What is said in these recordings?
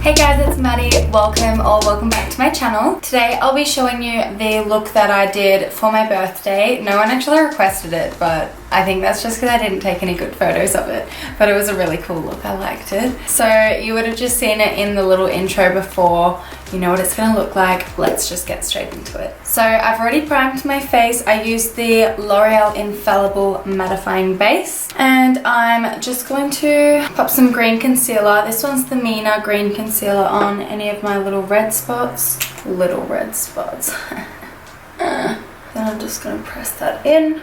Hey guys, it's Maddie. Welcome back to my channel. Today I'll be showing you the look that I did for my birthday. No one actually requested it, but I think that's just because I didn't take any good photos of it. But it was a really cool look, I liked it. So you would have just seen it in the little intro before. You know what it's gonna look like. Let's just get straight into it. So I've already primed my face. I used the L'Oreal Infallible mattifying base. And I'm just going to pop some green concealer. This one's the Mina green concealer on any of my little red spots. Then I'm just gonna press that in.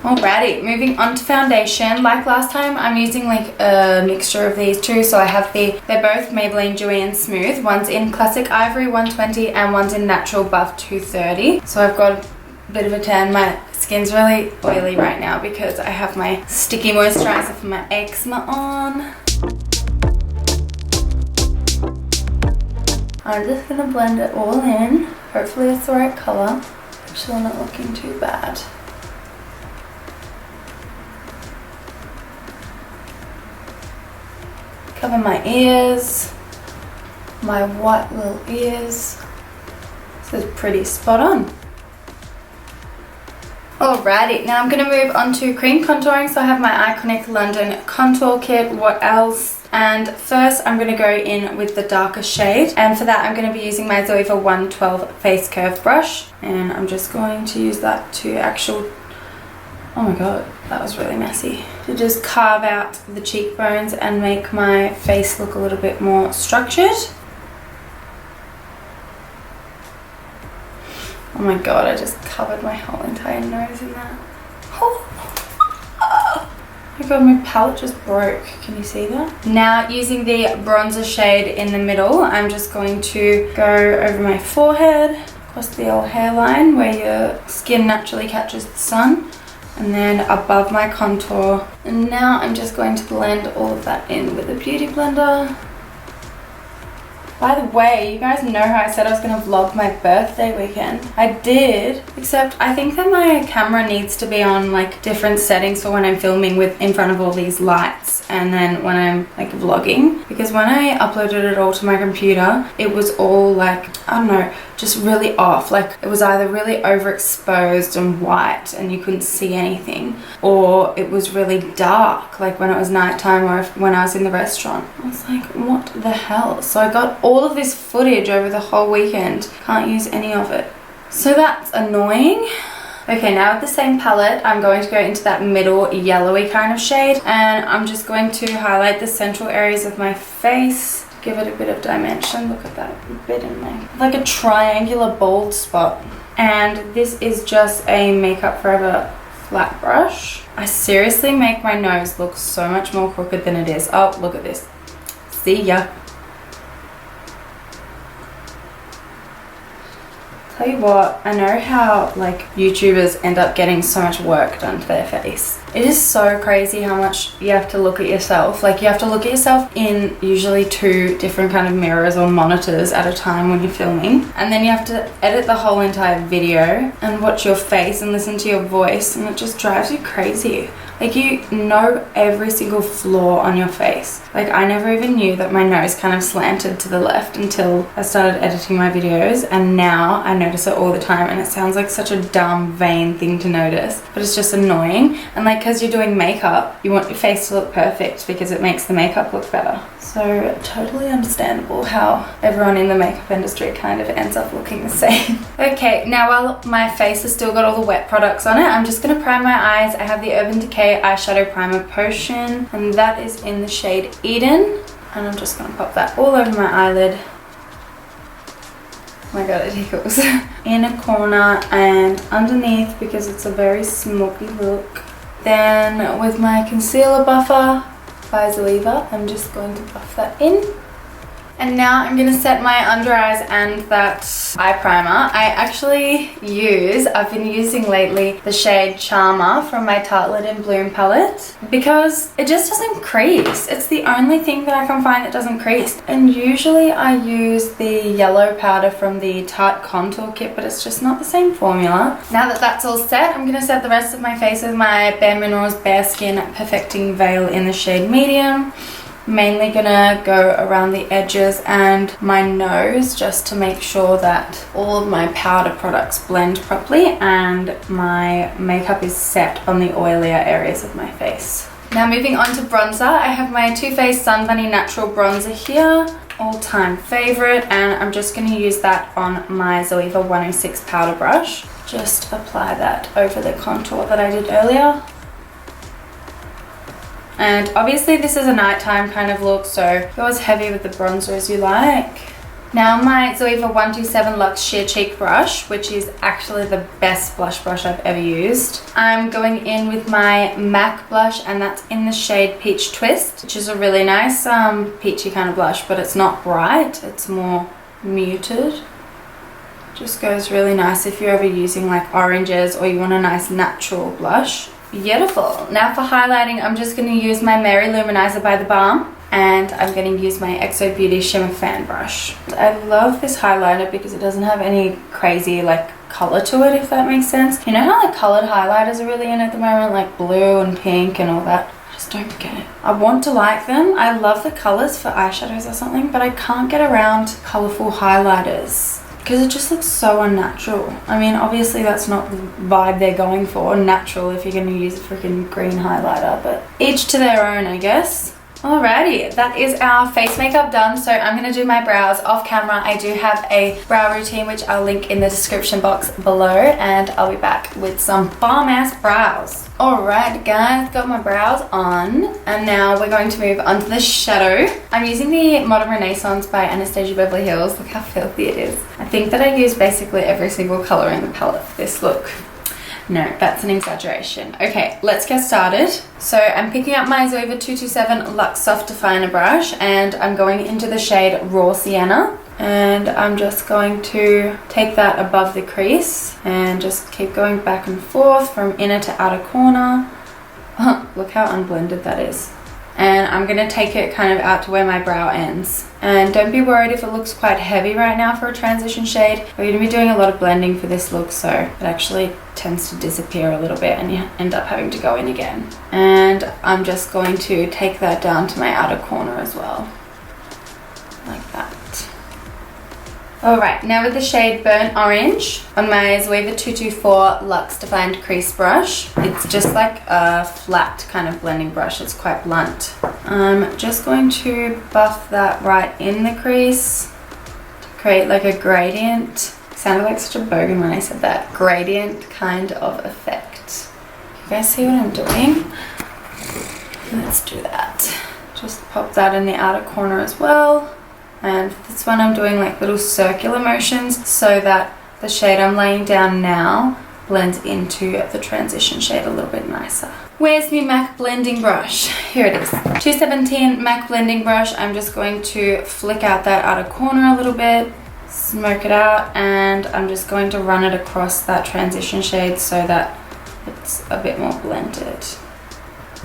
Alrighty, moving on to foundation. Like last time, I'm using like a mixture of these two. So I have they're both Maybelline Dewy and Smooth. One's in Classic Ivory 120 and one's in Natural Buff 230. So I've got a bit of a tan. My skin's really oily right now because I have my sticky moisturizer for my eczema on. I'm just gonna blend it all in. Hopefully it's the right color. Actually not looking too bad. Cover my ears, my white little ears. This is pretty spot on. Alrighty, now I'm going to move on to cream contouring. So I have my Iconic London Contour Kit. What else? And first I'm going to go in with the darker shade. And for that I'm going to be using my Zoeva 112 Face Curve brush. And I'm just going to use that to oh my god, that was really messy. To just carve out the cheekbones and make my face look a little bit more structured. Oh my god, I just covered my whole entire nose in that. Oh my god, my palette just broke. Can you see that? Now, using the bronzer shade in the middle, I'm just going to go over my forehead, across the old hairline where your skin naturally catches the sun. And then above my contour. And now I'm just going to blend all of that in with a beauty blender. By the way, you guys know how I said I was going to vlog my birthday weekend. I did, except I think that my camera needs to be on like different settings for when I'm filming in front of all these lights and then when I'm like vlogging. Because when I uploaded it all to my computer, it was all like, I don't know, just really off. Like it was either really overexposed and white and you couldn't see anything, or it was really dark like when it was nighttime or when I was in the restaurant. I was like, what the hell? So I got all of this footage over the whole weekend. Can't use any of it. So that's annoying. Okay, now with the same palette, I'm going to go into that middle yellowy kind of shade and I'm just going to highlight the central areas of my face. Give it a bit of dimension. Look at that bit in there. Like a triangular bald spot. And this is just a Makeup Forever flat brush. I seriously make my nose look so much more crooked than it is. Oh, look at this. See ya. Tell you what, I know how like YouTubers end up getting so much work done to their face. It is so crazy how much you have to look at yourself. Like you have to look at yourself in usually 2 different kind of mirrors or monitors at a time when you're filming. And then you have to edit the whole entire video and watch your face and listen to your voice, and it just drives you crazy. Like you know every single flaw on your face. Like I never even knew that my nose kind of slanted to the left until I started editing my videos, and now I notice it all the time and it sounds like such a dumb, vain thing to notice, but it's just annoying. And like because you're doing makeup, you want your face to look perfect because it makes the makeup look better. So totally understandable how everyone in the makeup industry kind of ends up looking the same. Okay, now while my face has still got all the wet products on it, I'm just going to prime my eyes. I have the Urban Decay Eyeshadow Primer Potion, and that is in the shade Eden. And I'm just going to pop that all over my eyelid. Oh my god, it tickles. In a corner and underneath because it's a very smoky look. Then with my concealer buffer by Zoeva, I'm just going to buff that in. And now I'm going to set my under eyes and that eye primer. I've been using lately the shade Charmer from my Tarteist in Bloom palette because it just doesn't crease. It's the only thing that I can find that doesn't crease. And usually I use the yellow powder from the Tarte Contour Kit, but it's just not the same formula. Now that that's all set, I'm going to set the rest of my face with my Bare Minerals Bare Skin Perfecting Veil in the shade Medium. Mainly gonna go around the edges and my nose just to make sure that all of my powder products blend properly and my makeup is set on the oilier areas of my face. Now moving on to bronzer, I have my Too Faced Sun Bunny Natural Bronzer here, all-time favorite, and I'm just going to use that on my Zoeva 106 powder brush. Just apply that over the contour that I did earlier. And obviously this is a nighttime kind of look, so go as heavy with the bronzer as you like. Now my Zoeva 127 Luxe Sheer Cheek brush, which is actually the best blush brush I've ever used. I'm going in with my MAC blush, and that's in the shade Peachtwist, which is a really nice peachy kind of blush, but it's not bright, it's more muted. Just goes really nice if you're ever using like oranges or you want a nice natural blush. Beautiful. Now for highlighting, I'm just going to use my Lou-Manizer by the Balm, and I'm going to use my XO Beauty Shimmer Fan Brush. I love this highlighter because it doesn't have any crazy like color to it, if that makes sense. You know how like colored highlighters are really in at the moment, like blue and pink and all that? I just don't get it. I want to like them. I love the colors for eyeshadows or something, but I can't get around colorful highlighters because it just looks so unnatural. I mean, obviously that's not the vibe they're going for, natural if you're going to use a freaking green highlighter, but each to their own, I guess. Alrighty, that is our face makeup done, so I'm going to do my brows off camera. I do have a brow routine which I'll link in the description box below, and I'll be back with some bomb ass brows. Alright guys, got my brows on, and now we're going to move on to the shadow. I'm using the Modern Renaissance by Anastasia Beverly Hills. Look how filthy it is. I think that I use basically every single colour in the palette for this look. No, that's an exaggeration. Okay, let's get started. So I'm picking up my Zoeva 227 Luxe Soft Definer brush, and I'm going into the shade Raw Sienna. And I'm just going to take that above the crease and just keep going back and forth from inner to outer corner. Look how unblended that is. And I'm going to take it kind of out to where my brow ends. And don't be worried if it looks quite heavy right now for a transition shade. We're going to be doing a lot of blending for this look, so it actually tends to disappear a little bit and you end up having to go in again. And I'm just going to take that down to my outer corner as well. Like that. Alright, now with the shade Burnt Orange on my Zoeva 224 Luxe Defined Crease Brush. It's just like a flat kind of blending brush, it's quite blunt. I'm just going to buff that right in the crease to create like a gradient. Sounded like such a bogan when I said that. Gradient kind of effect. You guys see what I'm doing? Let's do that. Just pop that in the outer corner as well. And for this one I'm doing like little circular motions so that the shade I'm laying down now blends into the transition shade a little bit nicer. Where's my MAC blending brush? Here it is. 217 MAC blending brush. I'm just going to flick out that outer corner a little bit, smoke it out, and I'm just going to run it across that transition shade so that it's a bit more blended.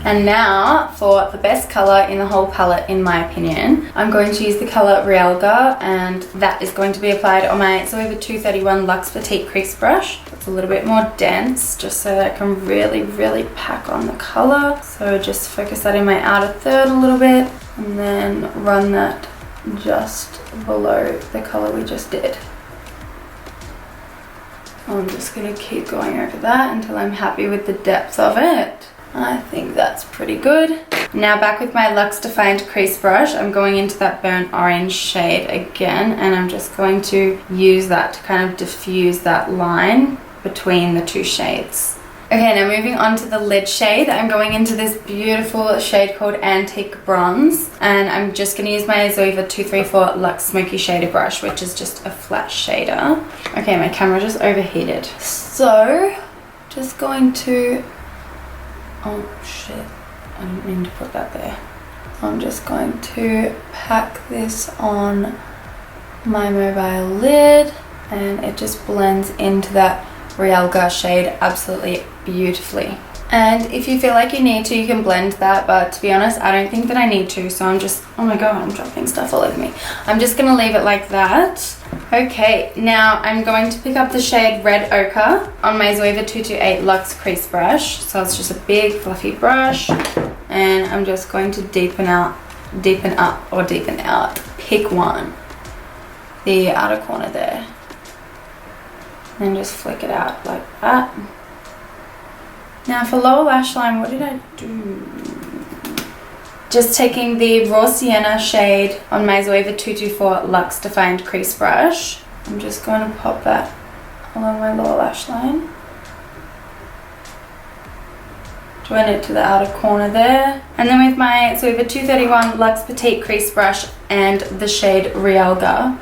And now for the best colour in the whole palette, in my opinion, I'm going to use the colour Realga, and that is going to be applied on my Zoeva 231 Luxe Petite Crease Brush. It's a little bit more dense, just so that I can really pack on the colour. So just focus that in my outer third a little bit, and then run that just below the colour we just did. I'm just going to keep going over that until I'm happy with the depth of it. I think that's pretty good. Now back with my Luxe Defined Crease Brush, I'm going into that Burnt Orange shade again, and I'm just going to use that to kind of diffuse that line between the two shades. Okay, now moving on to the lid shade, I'm going into this beautiful shade called Antique Bronze, and I'm just going to use my Zoeva 234 Luxe Smoky Shader Brush, which is just a flat shader. Okay, my camera just overheated. So, just going to... Oh shit, I didn't mean to put that there. I'm just going to pack this on my mobile lid, and it just blends into that Realga shade absolutely beautifully. And if you feel like you need to, you can blend that, but to be honest, I don't think that I need to, so I'm just, oh my god, I'm dropping stuff all over me. I'm just gonna leave it like that. Okay, now I'm going to pick up the shade Red Ochre on my Zoeva 228 Luxe Crease Brush. So it's just a big fluffy brush, and I'm just going to deepen out deepen up or deepen out. Pick one. The outer corner there. And then just flick it out like that. Now for lower lash line, what did I do? Just taking the Raw Sienna shade on my Zoeva 224 Luxe Defined Crease Brush. I'm just going to pop that along my lower lash line. Join it to the outer corner there. And then with my Zoeva 231 Luxe Petite Crease Brush and the shade Realga,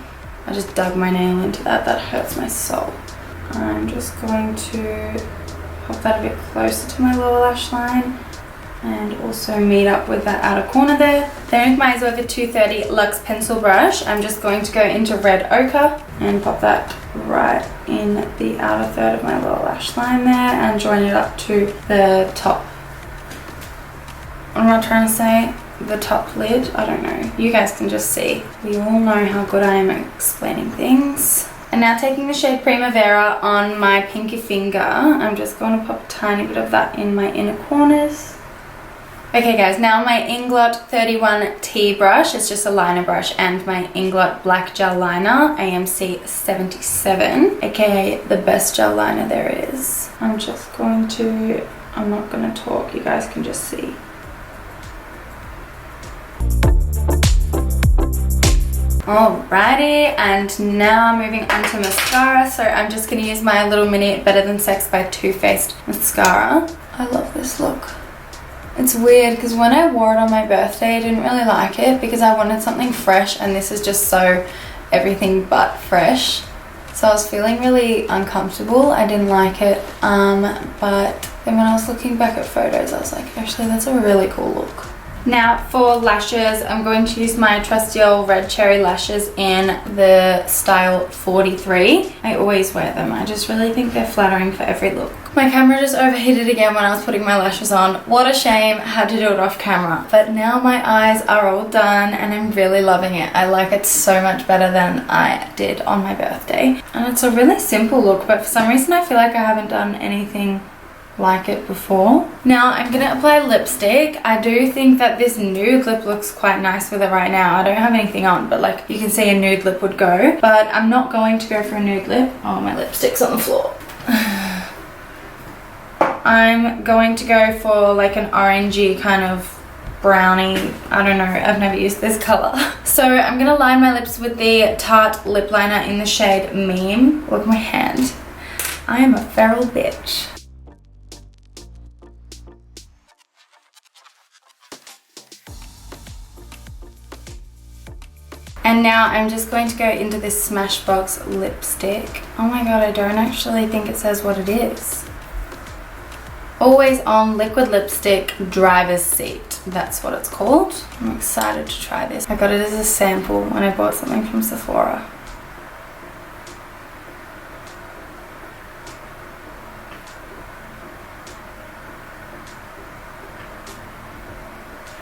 I just dug my nail into that. That hurts my soul. I'm just going to pop that a bit closer to my lower lash line and also meet up with that outer corner there. Then with my Zoeva 230 Luxe Pencil Brush, I'm just going to go into Red Ochre and pop that right in the outer third of my lower lash line there and join it up to the top. What am I trying to say? The top lid? I don't know. You guys can just see. We all know how good I am at explaining things. And now taking the shade Primavera on my pinky finger, I'm just going to pop a tiny bit of that in my inner corners. Okay guys, now my Inglot 31T brush, it's just a liner brush, and my Inglot Black Gel Liner AMC 77, aka the best gel liner there is. I'm just going to, I'm not going to talk, you guys can just see. Alrighty, and now moving on to mascara. So I'm just going to use my Little Mini Better Than Sex by Too Faced mascara. I love this look. It's weird because when I wore it on my birthday I didn't really like it because I wanted something fresh, and this is just so everything but fresh. So I was feeling really uncomfortable. I didn't like it, but then when I was looking back at photos I was like, actually that's a really cool look. Now for lashes, I'm going to use my trusty old red cherry lashes in the style 43. I always wear them. I just really think they're flattering for every look. My camera just overheated again when I was putting my lashes on. What a shame, had to do it off camera. But now my eyes are all done and I'm really loving it. I like it so much better than I did on my birthday. And it's a really simple look, but for some reason I feel like I haven't done anything like it before. Now I'm gonna apply lipstick. I do think that this nude lip looks quite nice with it right now. I don't have anything on, but like you can see a nude lip would go, but I'm not going to go for a nude lip. Oh, my lipstick's on the floor. I'm going to go for like an orangey kind of brownie. I don't know, I've never used this color. So I'm gonna line my lips with the Tarte lip liner in the shade Meme. Look at my hand. I am a feral bitch. And now I'm just going to go into this Smashbox lipstick. Oh my god, I don't actually think it says what it is. Always On Liquid Lipstick Driver's Seat. That's what it's called. I'm excited to try this. I got it as a sample when I bought something from Sephora.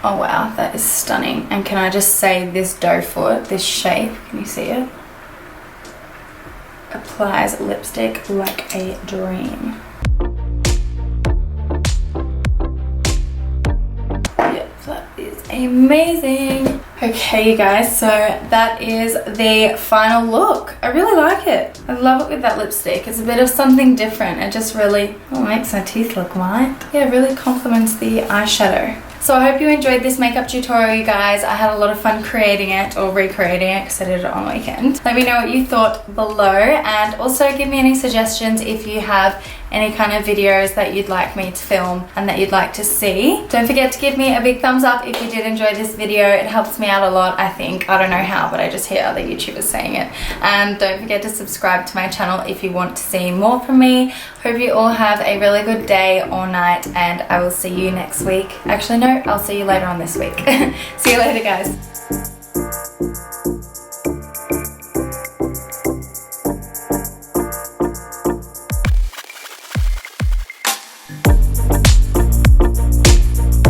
Oh wow, that is stunning. And can I just say this doe foot, this shape, can you see it? Applies lipstick like a dream. Yep, that is amazing. Okay you guys, so that is the final look. I really like it. I love it with that lipstick. It's a bit of something different. It just really, oh, makes my teeth look white. Yeah, it really complements the eyeshadow. So I hope you enjoyed this makeup tutorial, you guys. I had a lot of fun creating it or recreating it because I did it on the weekend. Let me know what you thought below, and also give me any suggestions if you have any kind of videos that you'd like me to film and that you'd like to see. Don't forget to give me a big thumbs up if you did enjoy this video. It helps me out a lot, I think. I don't know how, but I just hear other YouTubers saying it. And don't forget to subscribe to my channel if you want to see more from me. Hope you all have a really good day or night, and I will see you next week. Actually, no, I'll see you later on this week. See you later, guys.